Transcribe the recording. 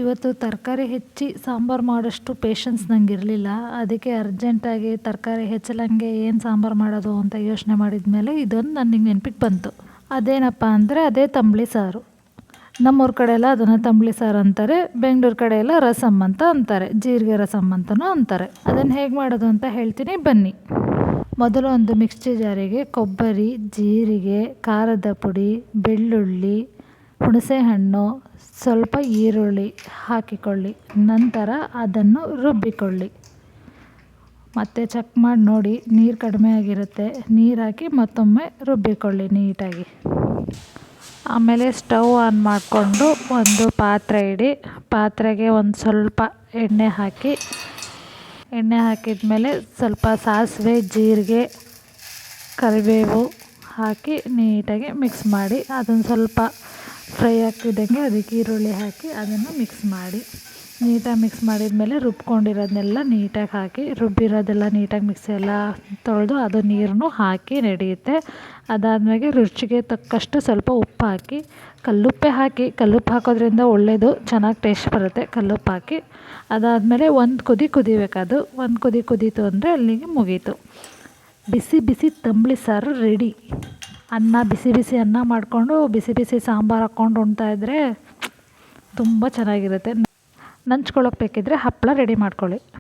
ಇವತ್ತು ತರಕಾರಿ ಹೆಚ್ಚಿ ಸಾಂಬಾರು ಮಾಡೋಷ್ಟು ಪೇಷನ್ಸ್ ನನಗಿರಲಿಲ್ಲ. ಅದಕ್ಕೆ ಅರ್ಜೆಂಟಾಗಿ ತರಕಾರಿ ಹೆಚ್ಚಲಂಗೆ ಏನು ಸಾಂಬಾರು ಮಾಡೋದು ಅಂತ ಯೋಚನೆ ಮಾಡಿದ ಮೇಲೆ ಇದೊಂದು ನನಗೆ ನೆನಪಿಗೆ ಬಂತು. ಅದೇನಪ್ಪ ಅಂದರೆ ಅದೇ ತಂಬುಳಿ ಸಾರು. ನಮ್ಮೂರ ಕಡೆ ಎಲ್ಲ ಅದನ್ನು ತಂಬುಳಿ ಸಾರು ಅಂತಾರೆ. ಬೆಂಗಳೂರು ಕಡೆ ಎಲ್ಲ ರಸಮ್ ಅಂತ ಅಂತಾರೆ, ಜೀರಿಗೆ ರಸಮ್ ಅಂತಲೂ ಅಂತಾರೆ. ಅದನ್ನು ಹೇಗೆ ಮಾಡೋದು ಅಂತ ಹೇಳ್ತೀನಿ ಬನ್ನಿ. ಮೊದಲು ಒಂದು ಮಿಕ್ಸಿ ಜಾರಿಗೆ ಕೊಬ್ಬರಿ, ಜೀರಿಗೆ, ಖಾರದ ಪುಡಿ, ಬೆಳ್ಳುಳ್ಳಿ, ಹುಣಸೆಹಣ್ಣು, ಸ್ವಲ್ಪ ಈರುಳ್ಳಿ ಹಾಕಿಕೊಳ್ಳಿ. ನಂತರ ಅದನ್ನು ರುಬ್ಬಿಕೊಳ್ಳಿ. ಮತ್ತು ಚೆಕ್ ಮಾಡಿ ನೋಡಿ, ನೀರು ಕಡಿಮೆ ಆಗಿರುತ್ತೆ, ನೀರು ಹಾಕಿ ಮತ್ತೊಮ್ಮೆ ರುಬ್ಬಿಕೊಳ್ಳಿ ನೀಟಾಗಿ. ಆಮೇಲೆ ಸ್ಟವ್ ಆನ್ ಮಾಡಿಕೊಂಡು ಒಂದು ಪಾತ್ರೆ ಇಡಿ. ಪಾತ್ರೆಗೆ ಒಂದು ಸ್ವಲ್ಪ ಎಣ್ಣೆ ಹಾಕಿ, ಎಣ್ಣೆ ಹಾಕಿದ ಮೇಲೆ ಸ್ವಲ್ಪ ಸಾಸಿವೆ, ಜೀರಿಗೆ, ಕರಿಬೇವು ಹಾಕಿ ನೀಟಾಗಿ ಮಿಕ್ಸ್ ಮಾಡಿ. ಅದನ್ನು ಸ್ವಲ್ಪ ಫ್ರೈ ಆಗ್ತಿದ್ದಂಗೆ ಅದಕ್ಕೆ ಈರುಳ್ಳಿ ಹಾಕಿ ಅದನ್ನು ಮಿಕ್ಸ್ ಮಾಡಿ. ನೀಟಾಗಿ ಮಿಕ್ಸ್ ಮಾಡಿದ ಮೇಲೆ ರುಬ್ಕೊಂಡಿರೋದನ್ನೆಲ್ಲ ನೀಟಾಗಿ ಹಾಕಿ, ರುಬ್ಬಿರೋದೆಲ್ಲ ನೀಟಾಗಿ ಮಿಕ್ಸಿ ಎಲ್ಲ ತೊಳೆದು ಅದು ನೀರನ್ನು ಹಾಕಿ ನಡೆಯುತ್ತೆ. ಅದಾದಮೇಲೆ ರುಚಿಗೆ ತಕ್ಕಷ್ಟು ಸ್ವಲ್ಪ ಉಪ್ಪು ಹಾಕಿ, ಕಲ್ಲುಪ್ಪೆ ಹಾಕಿ. ಕಲ್ಲುಪ್ಪು ಹಾಕೋದ್ರಿಂದ ಒಳ್ಳೆಯದು, ಚೆನ್ನಾಗಿ ಟೇಸ್ಟ್ ಬರುತ್ತೆ ಕಲ್ಲುಪ್ಪು ಹಾಕಿ. ಅದಾದಮೇಲೆ ಒಂದು ಕುದಿ ಕುದಿಬೇಕದು. ಒಂದು ಕುದಿ ಕುದೀತು ಅಂದರೆ ಅಲ್ಲಿಗೆ ಮುಗೀತು. ಬಿಸಿ ಬಿಸಿ ತಂಬುಳಿ ಸಾರು ರೆಡಿ. ಅನ್ನ ಬಿಸಿ ಬಿಸಿ ಅನ್ನ ಮಾಡಿಕೊಂಡು ಬಿಸಿ ಬಿಸಿ ಸಾಂಬಾರು ಹಾಕ್ಕೊಂಡು ಉಣ್ತಾಯಿದ್ರೆ ತುಂಬ ಚೆನ್ನಾಗಿರುತ್ತೆ. ನಂಚ್ಕೊಳ್ಳೋಕೆ ಬೇಕಿದ್ದರೆ ಹಪ್ಪಳ ರೆಡಿ ಮಾಡ್ಕೊಳ್ಳಿ.